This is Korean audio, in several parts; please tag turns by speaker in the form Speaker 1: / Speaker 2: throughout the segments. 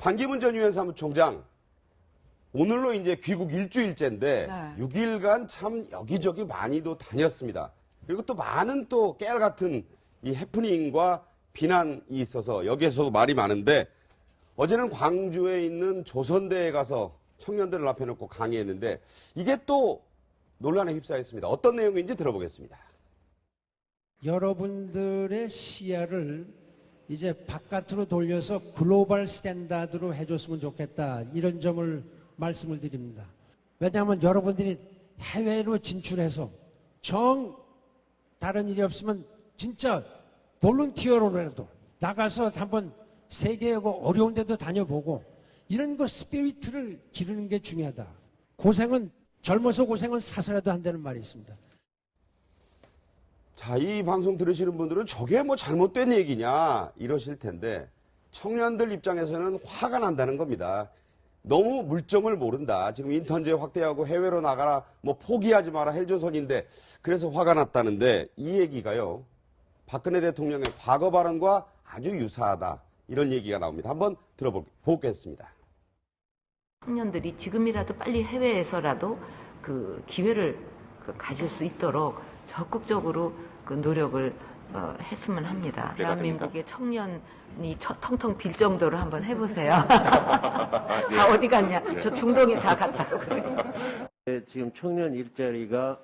Speaker 1: 반기문 전 유엔 사무총장 오늘로 이제 귀국 일주일째인데
Speaker 2: 네.
Speaker 1: 6일간 참 여기저기 많이도 다녔습니다. 그리고 또 많은 또 깨알 같은 이 해프닝과 비난이 있어서 여기에서도 말이 많은데 어제는 광주에 있는 조선대에 가서 청년들을 앞에 놓고 강의했는데 이게 또 논란에 휩싸였습니다. 어떤 내용인지 들어보겠습니다.
Speaker 3: 여러분들의 시야를 이제 바깥으로 돌려서 글로벌 스탠다드로 해줬으면 좋겠다. 이런 점을 말씀을 드립니다. 왜냐하면 여러분들이 해외로 진출해서 다른 일이 없으면 진짜 볼런티어로라도 나가서 한번 세계에 어려운 데도 다녀보고 이런 거 스피리트를 기르는 게 중요하다. 젊어서 고생은 사서라도 한다는 말이 있습니다.
Speaker 1: 자, 이 방송 들으시는 분들은 저게 뭐 잘못된 얘기냐 이러실 텐데 청년들 입장에서는 화가 난다는 겁니다. 너무 물정을 모른다. 지금 인턴제 확대하고 해외로 나가라, 뭐 포기하지 마라 헬조선인데 그래서 화가 났다는데 이 얘기가요. 박근혜 대통령의 과거 발언과 아주 유사하다. 이런 얘기가 나옵니다. 한번 들어보겠습니다.
Speaker 4: 청년들이 지금이라도 빨리 해외에서라도 그 기회를 가질 수 있도록 적극적으로 그 노력을 했으면 합니다. 대한민국의 청년이 텅텅 빌 정도로 한번 해보세요. 다 어디 갔냐? 저 중동에 다 갔다고 그래요.
Speaker 5: 지금 청년 일자리가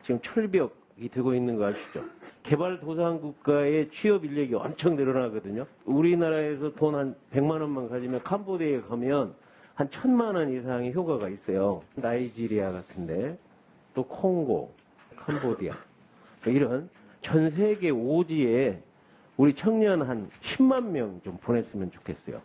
Speaker 5: 지금 철벽이 되고 있는 거 아시죠? 개발도상국가의 취업 인력이 엄청 늘어나거든요. 우리나라에서 돈 한 100만 원만 가지면 캄보디아에 가면 한 1000만 원 이상의 효과가 있어요. 나이지리아 같은데, 또 콩고, 캄보디아. 이런 전 세계 오지에 우리 청년 한 10만 명 좀 보냈으면 좋겠어요.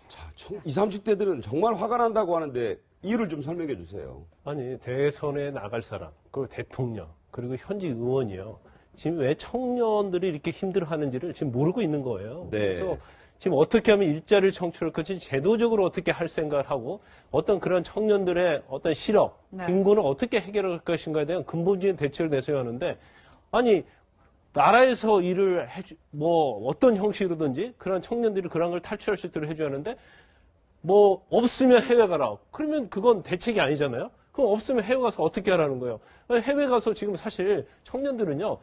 Speaker 1: 자, 20, 30대들은 정말 화가 난다고 하는데 이유를 좀 설명해 주세요.
Speaker 6: 아니, 대선에 나갈 사람, 그리고 대통령, 그리고 현직 의원이요. 지금 왜 청년들이 이렇게 힘들어하는지를 지금 모르고 있는 거예요.
Speaker 1: 네.
Speaker 6: 그래서 지금 어떻게 하면 일자리를 창출할 것인지 제도적으로 어떻게 할 생각을 하고 어떤 그런 청년들의 어떤 실업,
Speaker 2: 네.
Speaker 6: 빈곤을 어떻게 해결할 것인가에 대한 근본적인 대책을 내세워야 하는데 아니 나라에서 일을 어떤 형식으로든지 그런 청년들이 그런 걸 탈출할 수 있도록 해줘야 하는데 뭐 없으면 해외 가라. 그러면 그건 대책이 아니잖아요. 그럼 없으면 해외 가서 어떻게 하라는 거예요. 해외 가서 지금 사실 청년들은요.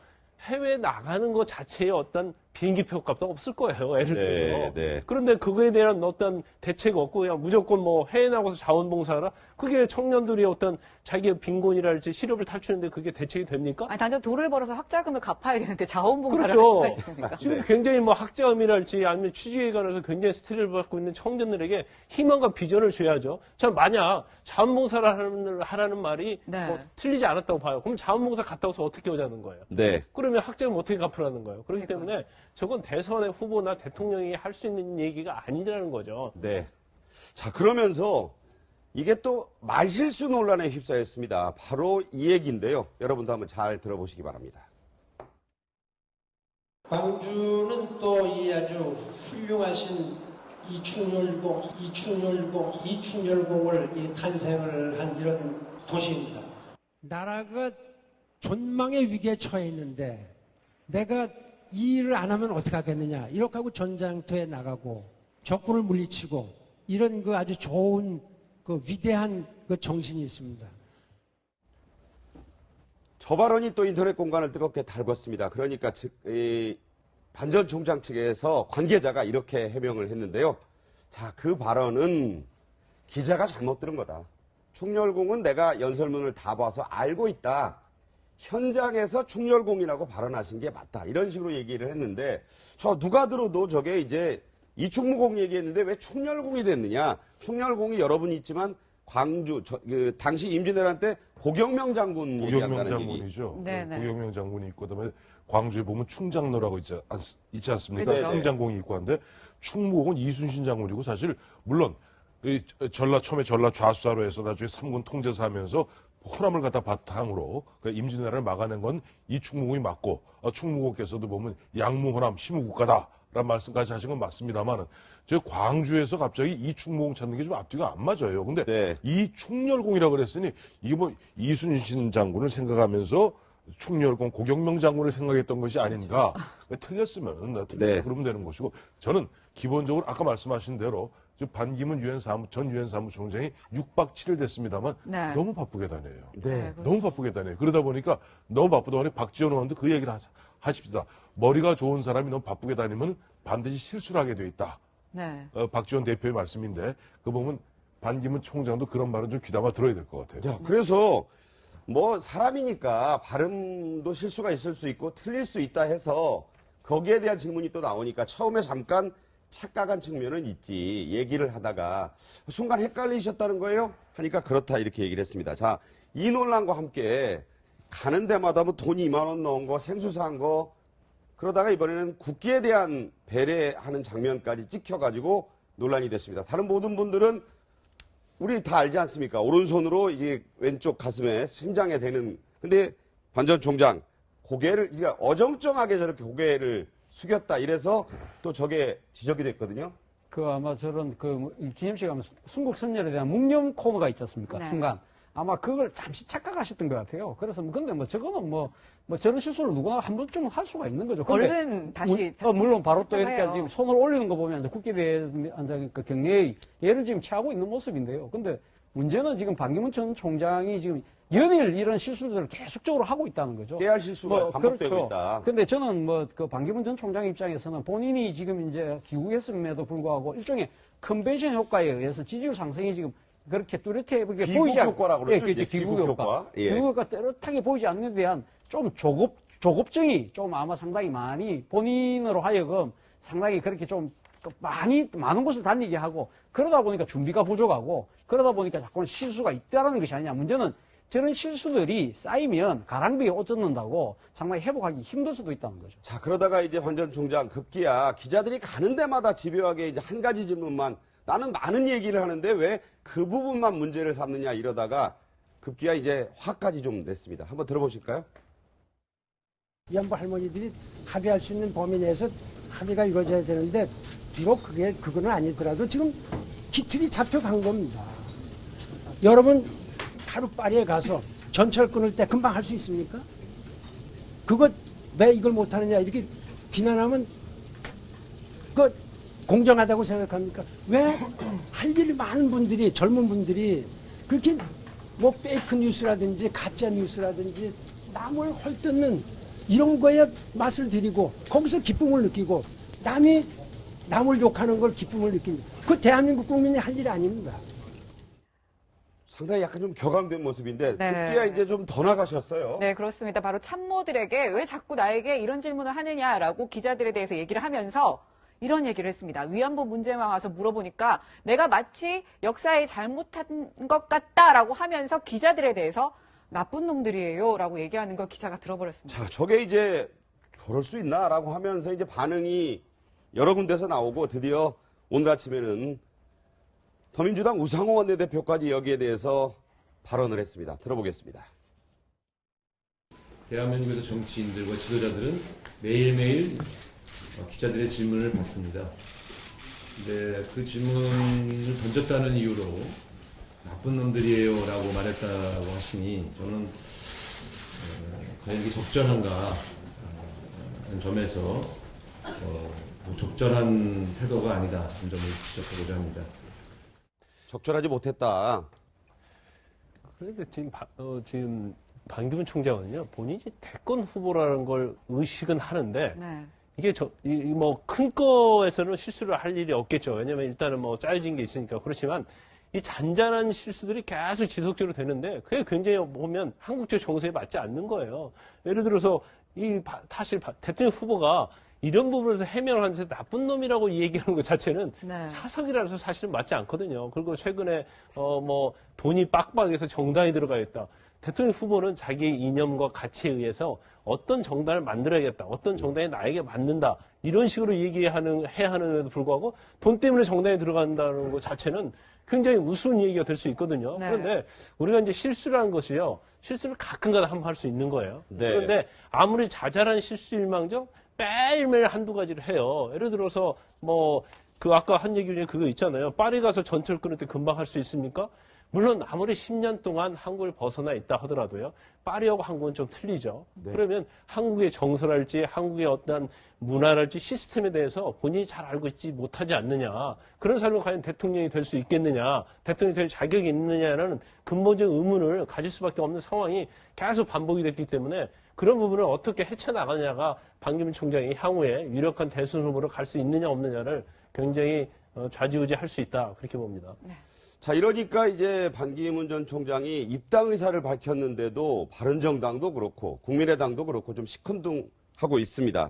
Speaker 6: 해외 나가는 것 자체의 어떤 비행기표 값도 없을 거예요. 예를 들어서.
Speaker 1: 네.
Speaker 6: 그런데 그거에 대한 어떤 대책 없고 그냥 무조건 뭐 해외 나가서 자원봉사하라? 그게 청년들이 어떤 자기의 빈곤이랄지 실업을 탈출하는데 그게 대책이 됩니까?
Speaker 2: 아니, 당장 돈을 벌어서 학자금을 갚아야 되는데 자원봉사를
Speaker 6: 그렇죠.
Speaker 2: 할 수가 있습니까?
Speaker 6: 지금 굉장히 뭐 학자금이랄지 아니면 취직에 관해서 굉장히 스트레스를 받고 있는 청년들에게 희망과 비전을 줘야죠. 참 만약 자원봉사를 하라는 말이
Speaker 2: 네.
Speaker 6: 뭐 틀리지 않았다고 봐요. 그럼 자원봉사 갔다 와서 어떻게 오자는 거예요?
Speaker 1: 네.
Speaker 6: 그러면 학자금 어떻게 갚으라는 거예요? 그렇기 때문에 저건 대선의 후보나 대통령이 할 수 있는 얘기가 아니라는 거죠.
Speaker 1: 네. 자, 그러면서 이게 또 말실수 논란에 휩싸였습니다. 바로 이 얘기인데요. 여러분도 한번 잘 들어보시기 바랍니다.
Speaker 3: 광주는 또 이 아주 훌륭하신 이충열공을 탄생을 한 이런 도시입니다. 나라가 존망의 위기에 처해 있는데 내가 이 일을 안 하면 어떻게 하겠느냐. 이렇게 하고 전장터에 나가고 적군을 물리치고 이런 그 아주 좋은 그 위대한 그 정신이 있습니다.
Speaker 1: 저 발언이 또 인터넷 공간을 뜨겁게 달궜습니다. 그러니까 반 전 총장 측에서 관계자가 이렇게 해명을 했는데요. 자, 그 발언은 기자가 잘못 들은 거다. 충렬공은 내가 연설문을 다 봐서 알고 있다. 현장에서 충렬공이라고 발언하신 게 맞다. 이런 식으로 얘기를 했는데 저 누가 들어도 저게 이제 이충무공 얘기했는데 왜 충렬공이 됐느냐. 충렬공이 여러 분 있지만 광주 당시 임진왜란 때 고경명 장군 얘기한다는 얘기.
Speaker 7: 장군이죠.
Speaker 2: 네네.
Speaker 7: 고경명 장군이 있고 그다음에 광주에 보면 충장로라고 있지 않습니까?
Speaker 1: 네네.
Speaker 7: 충장공이 있고 한데 충무공은 이순신 장군이고 사실 물론 처음에 전라 좌수사로 해서 나중에 3군 통제사 하면서 호남을 갖다 바탕으로 임진왜란을 막아낸 건 이 충무공이 맞고 충무공께서도 보면 양무호남 심우국가다라는 말씀까지 하신 건 맞습니다만은 저 광주에서 갑자기 이 충무공 찾는 게 좀 앞뒤가 안 맞아요. 근데
Speaker 1: 네.
Speaker 7: 이 충렬공이라고 그랬으니 이게 뭐 이순신 장군을 생각하면서 충렬공 고경명 장군을 생각했던 것이 아닌가. 틀렸으면
Speaker 1: 네.
Speaker 7: 그러면 되는 것이고 저는 기본적으로 아까 말씀하신 대로 지금 반기문 전 유엔 사무총장이 6박 7일 됐습니다만
Speaker 2: 네.
Speaker 7: 너무 바쁘게 다녀요.
Speaker 1: 네.
Speaker 7: 너무 바쁘게 다녀요. 그러다 보니까 너무 바쁘다 보니 박지원 의원도 그 얘기를 하십시다. 머리가 좋은 사람이 너무 바쁘게 다니면 반드시 실수를 하게 돼 있다.
Speaker 2: 네.
Speaker 7: 박지원 대표의 말씀인데 그 보면 반기문 총장도 그런 말은 좀 귀담아 들어야 될 것 같아요.
Speaker 1: 자, 그래서 뭐 사람이니까 발음도 실수가 있을 수 있고 틀릴 수 있다 해서 거기에 대한 질문이 또 나오니까 처음에 잠깐 착각한 측면은 있지 얘기를 하다가 순간 헷갈리셨다는 거예요? 하니까 그렇다 이렇게 얘기를 했습니다. 자, 이 논란과 함께 가는 데마다 뭐 돈이 2만 원 넣은 거, 생수 산 거 그러다가 이번에는 국기에 대한 배려하는 장면까지 찍혀가지고 논란이 됐습니다. 다른 모든 분들은 우리 다 알지 않습니까? 오른손으로 이제 왼쪽 가슴에 심장에 대는. 근데 반 전 총장 고개를 그러니까 어정쩡하게 저렇게 고개를 숙였다 이래서 또 저게 지적이 됐거든요.
Speaker 3: 그 아마 저런 그 기념식 하면 순국 선열에 대한 묵념 코너가 있지 않습니까?
Speaker 2: 네.
Speaker 3: 순간 아마 그걸 잠시 착각하셨던 것 같아요. 그래서 근데 뭐 저거는 뭐 저런 실수를 누가 한 번쯤은 할 수가 있는 거죠. 근데
Speaker 2: 얼른 다시
Speaker 3: 물론 바로 또 이렇게
Speaker 2: 해요.
Speaker 3: 지금 손을 올리는 거 보면 국기대에 앉아니까 경례의 예를 지금 취하고 있는 모습인데요. 근데 문제는 지금 반기문 전 총장이 지금 연일 이런 실수들을 계속적으로 하고 있다는 거죠.
Speaker 1: 깨알 실수가 반복되고 있다.
Speaker 3: 근데 저는 그 반기문 전 총장 입장에서는 본인이 지금 이제 귀국했음에도 불구하고 일종의 컨벤션 효과에 의해서 지지율 상승이 지금 그렇게 뚜렷해 보이게
Speaker 1: 귀국
Speaker 3: 보이지
Speaker 1: 효과라고 그러죠.
Speaker 3: 예, 그렇죠.
Speaker 1: 이제 귀국 효과. 예.
Speaker 3: 귀국 효과 뚜렷하게 보이지 않는 데 대한 좀 조급증이 좀 아마 상당히 많이 본인으로 하여금 상당히 그렇게 좀 많은 곳을 다니게 하고 그러다 보니까 준비가 부족하고 그러다 보니까 자꾸는 실수가 있다라는 것이 아니냐. 문제는 저런 실수들이 쌓이면 가랑비에 옷 젖는다고 상당히 회복하기 힘들 수도 있다는 거죠.
Speaker 1: 자, 그러다가 이제 반 전 총장 급기야 기자들이 가는 데마다 집요하게 이제 한 가지 질문만 나는 많은 얘기를 하는데 왜 그 부분만 문제를 삼느냐 이러다가 급기야 이제 화까지 좀 냈습니다. 한번 들어보실까요?
Speaker 3: 위안부 할머니들이 합의할 수 있는 범위 내에서 합의가 이루어져야 되는데 비록 그거는 아니더라도 지금 기틀이 잡혀간 겁니다. 여러분 하루 파리에 가서 전철 끊을 때 금방 할 수 있습니까? 그거 왜 이걸 못하느냐 이렇게 비난하면 그 공정하다고 생각합니까? 왜 할 일이 많은 분들이 젊은 분들이 그렇게 뭐 페이크 뉴스라든지 가짜 뉴스라든지 남을 헐뜯는 이런 거에 맛을 들이고 거기서 기쁨을 느끼고 남이 남을 욕하는 걸 기쁨을 느낍니다. 그 대한민국 국민이 할 일이 아닙니다.
Speaker 1: 상당히 약간 좀 격앙된 모습인데
Speaker 2: 네.
Speaker 1: 급기야 이제 좀 더 나가셨어요.
Speaker 2: 네, 그렇습니다. 바로 참모들에게 왜 자꾸 나에게 이런 질문을 하느냐라고 기자들에 대해서 얘기를 하면서 이런 얘기를 했습니다. 위안부 문제만 와서 물어보니까 내가 마치 역사에 잘못한 것 같다라고 하면서 기자들에 대해서 나쁜 놈들이에요 라고 얘기하는 걸 기자가 들어버렸습니다.
Speaker 1: 자, 저게 이제 그럴 수 있나라고 하면서 이제 반응이 여러 군데서 나오고 드디어 오늘 아침에는 더민주당 우상호 원내대표까지 여기에 대해서 발언을 했습니다. 들어보겠습니다.
Speaker 8: 대한민국에서 정치인들과 지도자들은 매일매일 기자들의 질문을 받습니다. 근데 그 질문을 던졌다는 이유로 나쁜 놈들이에요 라고 말했다고 하시니 저는 과연 이게 적절한가 하는 점에서 뭐 적절한 태도가 아니다 하는 점을 지적하고자 합니다.
Speaker 1: 적절하지 못했다.
Speaker 6: 그런데 지금 반기문 총장은요 본인이 대권 후보라는 걸 의식은 하는데
Speaker 2: 네.
Speaker 6: 이게 뭐 큰 거에서는 실수를 할 일이 없겠죠. 왜냐면 일단은 뭐 짜여진 게 있으니까. 그렇지만 이 잔잔한 실수들이 계속 지속적으로 되는데 그게 굉장히 보면 한국적 정서에 맞지 않는 거예요. 예를 들어서 사실 대통령 후보가 이런 부분에서 해명을 하면서 나쁜 놈이라고 얘기하는 것 자체는
Speaker 2: 네.
Speaker 6: 사석이라서 사실은 맞지 않거든요. 그리고 최근에 뭐 돈이 빡빡해서 정당이 들어가 있다. 대통령 후보는 자기의 이념과 가치에 의해서 어떤 정당을 만들어야겠다. 어떤 정당이 나에게 맞는다. 이런 식으로 해야 하는데도 불구하고 돈 때문에 정당에 들어간다는 것 자체는 굉장히 우스운 얘기가 될 수 있거든요.
Speaker 2: 네.
Speaker 6: 그런데 우리가 이제 실수라는 것이요. 실수를 가끔가다 한번 할 수 있는 거예요.
Speaker 1: 네.
Speaker 6: 그런데 아무리 자잘한 실수일망정 매일매일 한두 가지를 해요. 예를 들어서 아까 한 얘기 중에 그거 있잖아요. 파리 가서 전철 끊을 때 금방 할 수 있습니까? 물론 아무리 10년 동안 한국을 벗어나 있다 하더라도요. 파리하고 한국은 좀 틀리죠.
Speaker 1: 네.
Speaker 6: 그러면 한국의 정서랄지 한국의 어떤 문화랄지 시스템에 대해서 본인이 잘 알고 있지 못하지 않느냐. 그런 사람이 과연 대통령이 될 수 있겠느냐. 대통령이 될 자격이 있느냐라는 근본적 의문을 가질 수밖에 없는 상황이 계속 반복이 됐기 때문에 그런 부분을 어떻게 헤쳐나가냐가 반기문 총장이 향후에 유력한 대선 후보로 갈 수 있느냐 없느냐를 굉장히 좌지우지할 수 있다. 그렇게 봅니다.
Speaker 1: 자, 이러니까 이제 반기문 전 총장이 입당 의사를 밝혔는데도 바른정당도 그렇고 국민의당도 그렇고 좀 시큰둥하고 있습니다.